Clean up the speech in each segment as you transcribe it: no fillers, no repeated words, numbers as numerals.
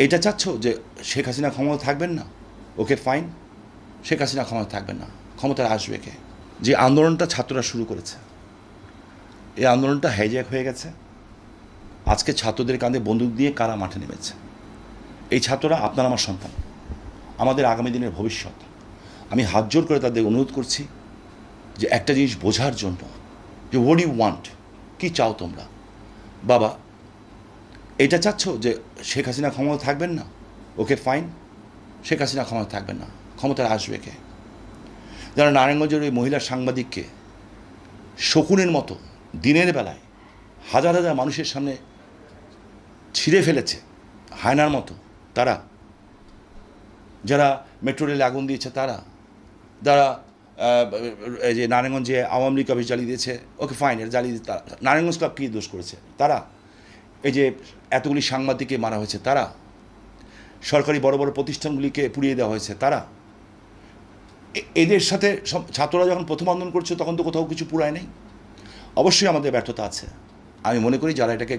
এটা চাচ্ছ যে শেখ হাসিনা ক্ষমতা থাকবেন না? ওকে ফাইন, শেখ হাসিনা ক্ষমতা থাকবেন না, ক্ষমতায় আসবে কে? যে আন্দোলনটা ছাত্ররা শুরু করেছে, এই আন্দোলনটা হাইজ্যাক হয়ে গেছে। আজকে ছাত্রদের কাঁধে বন্দুক দিয়ে কারা মাঠে নেমেছে? এই ছাত্ররা আপনার আমার সন্তান, আমাদের আগামী দিনের ভবিষ্যৎ। আমি হাত জোর করে তাদের অনুরোধ করছি যে একটা জিনিস বোঝার জন্য, যে হোয়াট ইউ ওয়ান্ট, কী চাও তোমরা? বাবা, এটা চাচ্ছ যে শেখ হাসিনা ক্ষমতা থাকবেন না? ওকে ফাইন, শেখ হাসিনা ক্ষমতা থাকবেন না, ক্ষমতায় আসবে কে? যারা নারায়ণগঞ্জের ওই মহিলা সাংবাদিককে শকুনের মতো দিনের বেলায় হাজার হাজার মানুষের সামনে ছিঁড়ে ফেলেছে হায়নার মতো, তারা, যারা মেট্রো রেলে আগুন দিয়েছে, তারা, যারা এই যে নারায়ণগঞ্জে আওয়ামী লীগ অফিস জ্বালিয়ে দিয়েছে, ওকে ফাইন, এটা জ্বালিয়ে তারা, নারায়ণগঞ্জ ক্লাব কী দোষ করেছে? তারা, এই যে এতগুলি সাংবাদিককে মারা হয়েছে, তারা, সরকারি বড় বড় প্রতিষ্ঠানগুলিকে পুড়িয়ে দেওয়া হয়েছে, তারা। এদের সাথে ছাত্ররা যখন প্রথম আন্দোলন করছে তখন তো কোথাও কিছু পুরায় নেই। অবশ্যই আমাদের ব্যর্থতা আছে, আমি মনে করি যারা এটাকে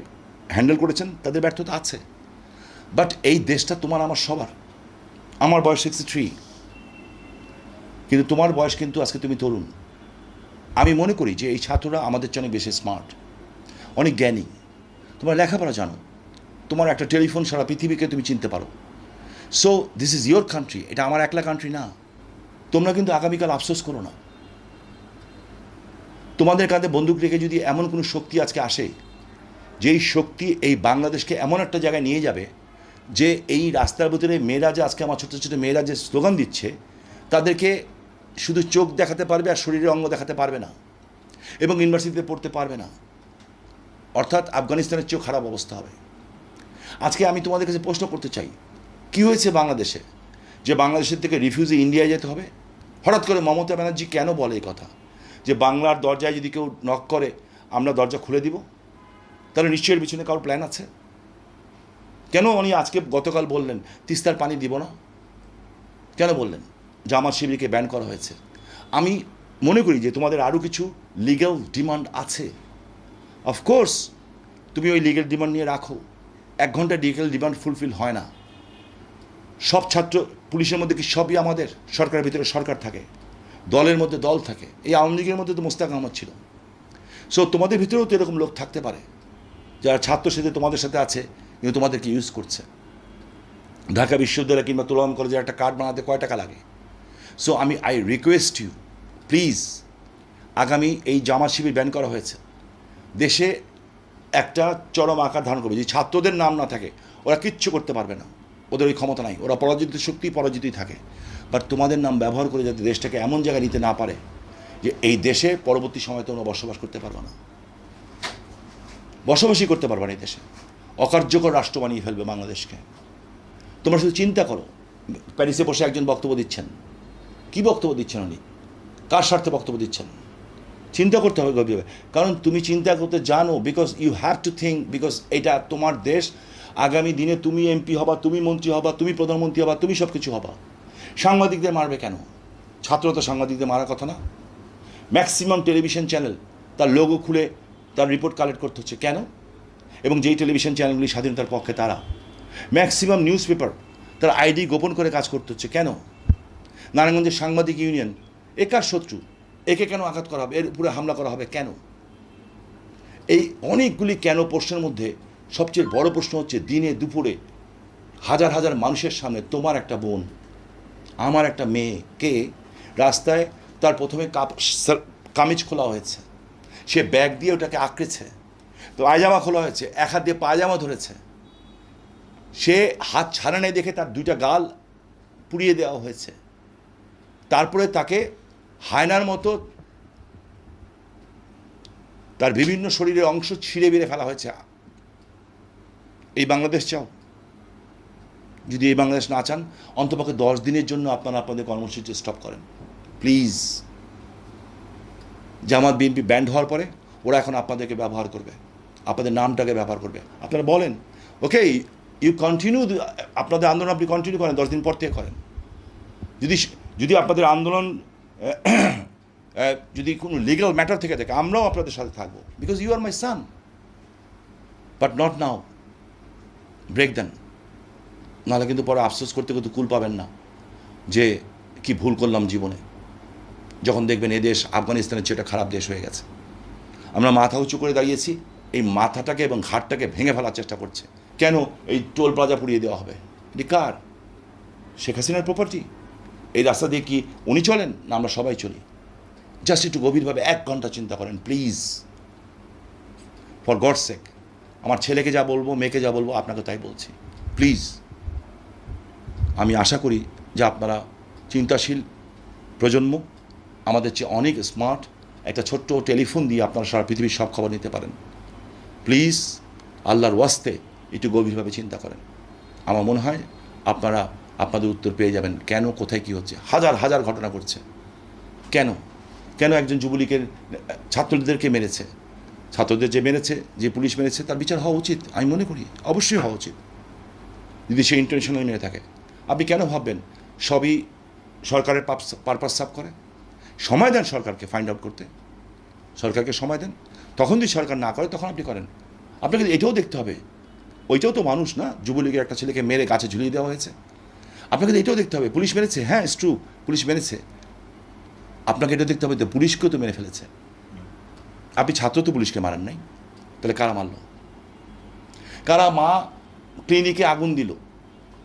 হ্যান্ডেল করেছেন তাদের ব্যর্থতা আছে। বাট এই দেশটা তোমার আমার সবার। আমার বয়স 63, কিন্তু তোমার বয়স কিন্তু আজকে তুমি তরুণ। আমি মনে করি যে এই ছাত্ররা আমাদের চেয়ে অনেক বেশি স্মার্ট, অনেক জ্ঞানী। তোমরা লেখাপড়া জানো, তোমার একটা টেলিফোন সারা পৃথিবীকে তুমি চিনতে পারো। So this is your country, এটা আমার একলা কান্ট্রি না। তোমরা কিন্তু আগামীকাল আফসোস করো না। তোমাদের কাঁধে বন্দুক রেখে যদি এমন কোনো শক্তি আজকে আসে, যেই শক্তি এই বাংলাদেশকে এমন একটা জায়গায় নিয়ে যাবে যে এই রাস্তার ভিতরে মেয়েরা যে আজকে আমার ছোটো ছোটো মেয়েরা যে স্লোগান দিচ্ছে, তাদেরকে শুধু চোখ দেখাতে পারবে আর শরীরের অঙ্গ দেখাতে পারবে না, এবং ইউনিভার্সিটিতে পড়তে পারবে না। অর্থাৎ আফগানিস্তানের চেয়েও খারাপ অবস্থা হবে। আজকে আমি তোমাদের কাছে প্রশ্ন করতে চাই, কী হয়েছে বাংলাদেশে যে বাংলাদেশের থেকে রিফিউজি ইন্ডিয়ায় যেতে হবে? হঠাৎ করে মমতা ব্যানার্জি কেন বলে এই কথা যে বাংলার দরজায় যদি কেউ নক করে আমরা দরজা খুলে দিব? তাহলে নিশ্চয়ই এর পিছনে কারোর প্ল্যান আছে। কেন উনি আজকে গতকাল বললেন তিস্তার পানি দিব না? কেন বললেন? জামাত শিবিরকে ব্যান করা হয়েছে। আমি মনে করি যে তোমাদের আরও কিছু লিগ্যাল ডিমান্ড আছে। অফকোর্স তুমি ওই লিগ্যাল ডিমান্ড নিয়ে রাখো। 1 ঘন্টা লিগ্যাল ডিমান্ড ফুলফিল হয় না। সব ছাত্র পুলিশের মধ্যে কি সবই আমাদের? সরকারের ভিতরে সরকার থাকে, দলের মধ্যে দল থাকে। এই আওয়ামী লীগের মধ্যে তো মোস্তাক আহমদ ছিল। সো তোমাদের ভিতরেও তো এরকম লোক থাকতে পারে যারা ছাত্র সাথে তোমাদের সাথে আছে, কিন্তু তোমাদেরকে ইউজ করছে। ঢাকা বিশ্ববিদ্যালয় কিংবা তুলন কলেজের একটা কার্ড বানাতে কয় টাকা লাগে? So I request you, please, আগামী এই জামাত শিবির ব্যান করা হয়েছে, দেশে একটা চরম আকার ধারণ করবে। যদি ছাত্রদের নাম না থাকে ওরা কিচ্ছু করতে পারবে না, ওদের ওই ক্ষমতা নাই, ওরা পরাজিত শক্তি, পরাজিতই থাকে। বাট তোমাদের নাম ব্যবহার করে যাতে দেশটাকে এমন জায়গায় নিতে না পারে যে এই দেশে পরবর্তী সময় তোমরা বসবাস করতে পারবে না, বসবাসই করতে পারবে না। এই দেশে অকার্যকর রাষ্ট্র বানিয়ে ফেলবে বাংলাদেশকে। তোমরা শুধু চিন্তা করো, প্যারিসে বসে একজন বক্তব্য দিচ্ছেন, কী বক্তব্য দিচ্ছেন উনি? কার স্বার্থে বক্তব্য দিচ্ছেন? চিন্তা করতে হবে গভীরভাবে, কারণ তুমি চিন্তা করতে জানো, because you have to think, because এটা তোমার দেশ। আগামী দিনে তুমি এমপি হবা, তুমি মন্ত্রী হবা, তুমি প্রধানমন্ত্রী হবা, তুমি সব কিছু হবা। সাংবাদিকদের মারবে কেন? ছাত্র তো সাংবাদিকদের মারার কথা না। ম্যাক্সিমাম টেলিভিশন চ্যানেল তার লোগো খুলে তার রিপোর্ট কালেক্ট করতে হচ্ছে কেন? এবং যেই টেলিভিশন চ্যানেলগুলি স্বাধীনতার পক্ষে, তারা ম্যাক্সিমাম নিউজ পেপার তার আইডি গোপন করে কাজ করতে হচ্ছে কেন? নারায়ণগঞ্জের সাংবাদিক ইউনিয়ন, একার শত্রু, একে কেন আঘাত করা হবে, এর উপরে হামলা করা হবে কেন? এই অনেকগুলি কেন প্রশ্নের মধ্যে সবচেয়ে বড় প্রশ্ন হচ্ছে, দিনে দুপুরে হাজার হাজার মানুষের সামনে তোমার একটা বোন, আমার একটা মেয়েকে রাস্তায় তার প্রথমে কামিজ খোলা হয়েছে, সে ব্যাগ দিয়ে ওটাকে আঁকড়েছে, তো পায়জামা খোলা হয়েছে, এক হাত দিয়ে পায়জামা ধরেছে, সে হাত ছাড়া নেই দেখে তার 2টা গাল পুড়িয়ে দেওয়া হয়েছে। তারপরে তাকে হায়নার মতো তার বিভিন্ন শরীরের অংশ ছিঁড়ে বেড়ে ফেলা হয়েছে। এই বাংলাদেশ চাও? যদি এই বাংলাদেশ না চান, অন্তপক্ষে 10 দিনের জন্য আপনারা আপনাদের কর্মসূচি স্টপ করেন প্লিজ। জামাত বিএনপি ব্যান্ড হওয়ার পরে ওরা এখন আপনাদেরকে ব্যবহার করবে, আপনাদের নামটাকে ব্যবহার করবে। আপনারা বলেন ওকে, ইউ কন্টিনিউ, আপনাদের আন্দোলন আপনি কন্টিনিউ করেন, 10 দিন পর থেকে করেন। যদি আপনাদের আন্দোলন যদি কোনো লিগাল ম্যাটার থেকে থাকে, আমরাও আপনাদের সাথে থাকবো, because you are my son, but not now. Break দেন। নাহলে কিন্তু পরে আফসোস করতে করতে কুল পাবেন না যে কি ভুল করলাম জীবনে, যখন দেখবেন এ দেশ আফগানিস্তানের চেয়ে একটা খারাপ দেশ হয়ে গেছে। আমরা মাথা উঁচু করে দাঁড়িয়েছি, এই মাথাটাকে এবং ঘাটটাকে ভেঙে ফেলার চেষ্টা করছে। কেন এই টোল প্লাজা পুড়িয়ে দেওয়া হবে? এটি কার? শেখ হাসিনার প্রপার্টি? এই রাস্তা দিয়ে কি উনি চলেন না আমরা সবাই চলি? জাস্ট একটু গভীরভাবে 1 ঘন্টা চিন্তা করেন প্লিজ, ফর গডস সেক। আমার ছেলেকে যা বলবো, মেয়েকে যা বলবো, আপনাকে তাই বলছি, প্লিজ। আমি আশা করি যে আপনারা চিন্তাশীল প্রজন্ম, আমাদের চেয়ে অনেক স্মার্ট। একটা ছোট্ট টেলিফোন দিয়ে আপনারা সারা পৃথিবীর সব খবর নিতে পারেন। প্লিজ আল্লাহর ওয়াস্তে একটু গভীরভাবে চিন্তা করেন। আমার মনে হয় আপনারা আপনাদের উত্তর পেয়ে যাবেন কেন, কোথায় কী হচ্ছে। হাজার হাজার ঘটনা ঘটছে। কেন কেন একজন যুবলীগের ছাত্রদেরকে মেরেছে, ছাত্রদের যে মেরেছে, যে পুলিশ মেরেছে, তার বিচার হওয়া উচিত। আমি মনে করি অবশ্যই হওয়া উচিত যদি সে ইন্টারন্যাশনাল মেরে থাকে। আপনি কেন ভাববেন সবই সরকারের পারপাস সার্ভ করে? সময় দেন সরকারকে ফাইন্ড আউট করতে, সরকারকে সময় দেন। তখন যদি সরকার না করে তখন আপনি করেন। আপনাকে এটাও দেখতে হবে, ওইটাও তো মানুষ না? যুবলীগের একটা ছেলেকে মেরে গাছে ঝুলিয়ে দেওয়া হয়েছে। আপনাকে এটাও দেখতে হবে, পুলিশ মেরেছে, হ্যাঁ ইটস ট্রু, পুলিশ মেরেছে। আপনাকে এটা দেখতে হবে তো পুলিশকেও তো মেরে ফেলেছে। আপনি ছাত্র তো পুলিশকে মারেন নাই, তাহলে কারা মারল? কারা মা ক্লিনিকে আগুন দিল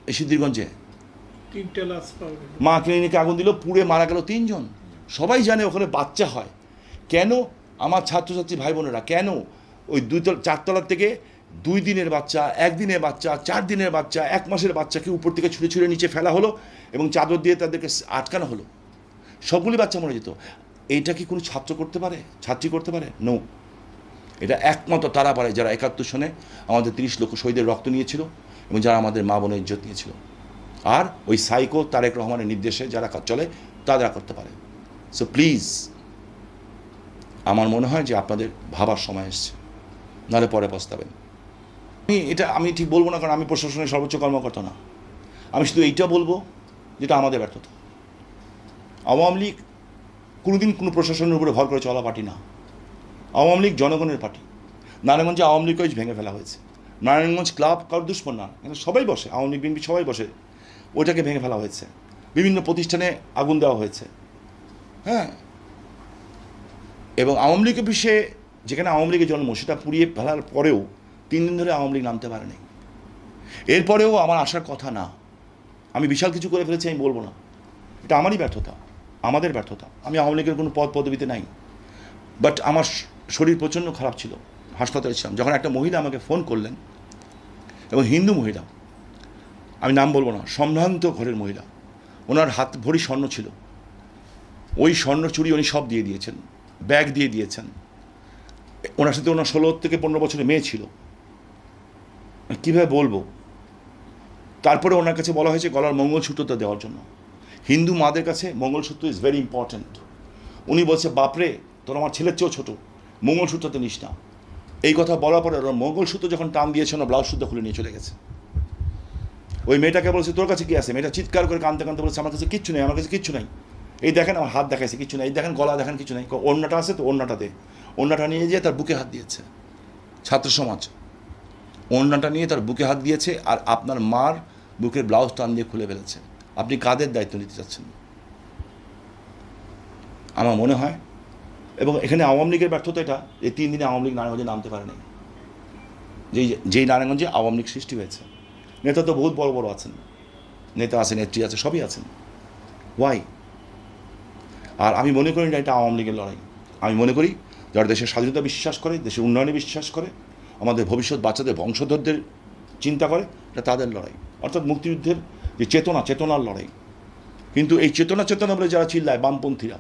এই সিদ্ধিরগঞ্জে? মা ক্লিনিকে আগুন দিল, পুড়ে মারা গেল 3 জন। সবাই জানে ওখানে বাচ্চা হয়। কেন আমার ছাত্রছাত্রী ভাই বোনেরা, কেন ওই 4 তলার থেকে 2 দিনের বাচ্চা, 1 দিনের বাচ্চা, 4 দিনের বাচ্চা, 1 মাসের বাচ্চাকে উপর থেকে ছুঁড়ে ছুঁড়ে নিচে ফেলা হলো এবং চাদর দিয়ে তাদেরকে আটকানো হলো? সবগুলি বাচ্চা মরে যেত। এইটা কি কোনো ছাত্র করতে পারে, ছাত্রী করতে পারে? নো। এটা একমাত্র তারা পারে যারা 71 সনে আমাদের 30 লক্ষ শহীদের রক্ত নিয়েছিল এবং যারা আমাদের মা বোনের ইজ্জত নিয়েছিল। আর ওই সাইকো তারেক রহমানের নির্দেশে যারা চলে তারা করতে পারে। সো প্লিজ, আমার মনে হয় যে আপনাদের ভাবার সময় এসছে, নাহলে পরে পস্তাবেন। আমি ঠিক বলবো না, কারণ আমি প্রশাসনের সর্বোচ্চ কর্মকর্তা না। আমি শুধু এইটা বলবো যেটা আমাদের ব্যর্থতা। আওয়ামী লীগ কোনোদিন কোনো প্রশাসনের উপরে ভর করে চলা পার্টি না। আওয়ামী লীগ জনগণের পার্টি। নারায়ণগঞ্জে আওয়ামী লীগ ভেঙে ফেলা হয়েছে। নারায়ণগঞ্জ ক্লাব কার দুশ্মন না, এখানে সবাই বসে, আওয়ামী লীগ বিএনপি সবাই বসে, ওইটাকে ভেঙে ফেলা হয়েছে। বিভিন্ন প্রতিষ্ঠানে আগুন দেওয়া হয়েছে, হ্যাঁ। এবং আওয়ামী লীগ অফিসে যেখানে আওয়ামী লীগের জন্ম, সেটা পুড়িয়ে ফেলার পরেও 3 দিন ধরে আওয়ামী লীগ নামতে পারেনি। এরপরেও আমার আসার কথা না। আমি বিশাল কিছু করে ফেলেছি আমি বলবো না, এটা আমারই ব্যর্থতা, আমাদের ব্যর্থতা। আমি আওয়ামী লীগের কোনো পদবিতে নাই, বাট আমার শরীর প্রচণ্ড খারাপ ছিল, হাসপাতালে ছিলাম। যখন একটা মহিলা আমাকে ফোন করলেন, এবং হিন্দু মহিলা, আমি নাম বলবো না, সম্ভ্রান্ত ঘরের মহিলা, ওনার হাত ভরি স্বর্ণ ছিল, ওই স্বর্ণ চুরি উনি সব দিয়ে দিয়েছেন, ব্যাগ দিয়ে দিয়েছেন। ওনার সাথে ওনার 16 থেকে 15 বছরের মেয়ে ছিল। কীভাবে বলবো? তারপরে ওনার কাছে বলা হয়েছে গলার মঙ্গলসূত্রটা দেওয়ার জন্য। হিন্দু মাদের কাছে মঙ্গলসূত্র ইজ ভেরি ইম্পর্ট্যান্ট। উনি বলছে, বাপরে তোর আমার ছেলের চেয়েও ছোটো, মঙ্গলসূত্রতে নিস না। এই কথা বলার পরে ওরা মঙ্গলসূত্র যখন টান দিয়েছে, ওরা ব্লাউজ সুদ্ধ খুলে নিয়ে চলে গেছে। ওই মেয়েটাকে বলছে, তোর কাছে কি আছে? মেয়েটা চিৎকার করে কাঁদতে কাঁদতে বলছে, আমার কাছে কিচ্ছু নেই, আমার কাছে কিচ্ছু নাই। এই দেখেন আমার হাত দেখাইছে, কিচ্ছু নেই। এই দেখেন গলা দেখেন, কিছু নেই। ওড়নাটা আছে তো, ওড়নাটা দে। ওড়নাটা নিয়ে যেয়ে তার বুকে হাত দিয়েছে। ছাত্র সমাজ ওড়নাটা নিয়ে তার বুকে হাত দিয়েছে, আর আপনার মার বুকের ব্লাউজ টান দিয়ে খুলে ফেলেছে। আপনি কাদের দায়িত্ব নিতে চাচ্ছেন? আমার মনে হয়, এবং এখানে আওয়ামী লীগের ব্যর্থতা এটা, এই 3 দিনে আওয়ামী লীগ নারায়ণগঞ্জে নামতে পারেনি। যেই নারায়ণগঞ্জে আওয়ামী লীগ সৃষ্টি হয়েছে, নেতা তো বহুত বড় বড় আছেন, নেতা আছে, নেত্রী আছে, সবই আছেন। ওয়াই? আর আমি মনে করি না এটা আওয়ামী লীগের লড়াই। আমি মনে করি যারা দেশের স্বাধীনতা বিশ্বাস করে, দেশের উন্নয়নে বিশ্বাস করে, আমাদের ভবিষ্যৎ বাচ্চাদের বংশধরদের চিন্তা করে, এটা তাদের লড়াই। অর্থাৎ মুক্তিযুদ্ধের যে চেতনার লড়াই। কিন্তু এই চেতনা বলে যারা চিল্লায়, বামপন্থীরা,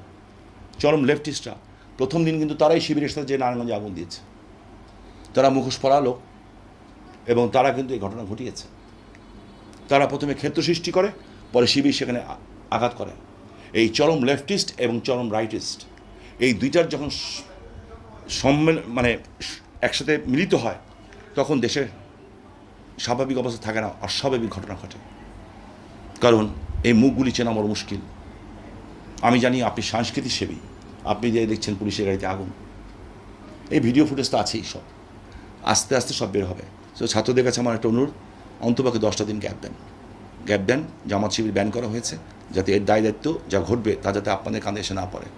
চরম লেফটিস্টরা, প্রথম দিন কিন্তু তারাই শিবিরের সাথে যে নারায়ণগঞ্জে আগুন দিয়েছে। তারা মুখোশ পরা লোক, এবং তারা কিন্তু এই ঘটনা ঘটিয়েছে। তারা প্রথমে ক্ষেত্র সৃষ্টি করে, পরে শিবির সেখানে আঘাত করে। এই চরম লেফটিস্ট এবং চরম রাইটিস্ট, এই দুইটার যখন একসাথে মিলিত হয়, তখন দেশের স্বাভাবিক অবস্থা থাকে না, অস্বাভাবিক ঘটনা ঘটে। কারণ এই মুখগুলি চেনা বড় মুশকিল। আমি জানি আপনি সাংস্কৃতিক সেবী, আপনি যে দেখছেন পুলিশের গাড়িতে আগুন, এই ভিডিও ফুটেজ তো আছেই, সব আস্তে আস্তে সব বের হবে। তো ছাত্রদের কাছে আমার একটা অনুরোধ, অন্তপক্ষে 10টা দিন গ্যাপ দেন। গ্যাপ দেন, জামাত শিবির ব্যান করা হয়েছে, যাতে এর দায় দায়িত্ব যা ঘটবে তা যাতে আপনাদের কাঁধে এসে না পড়ে।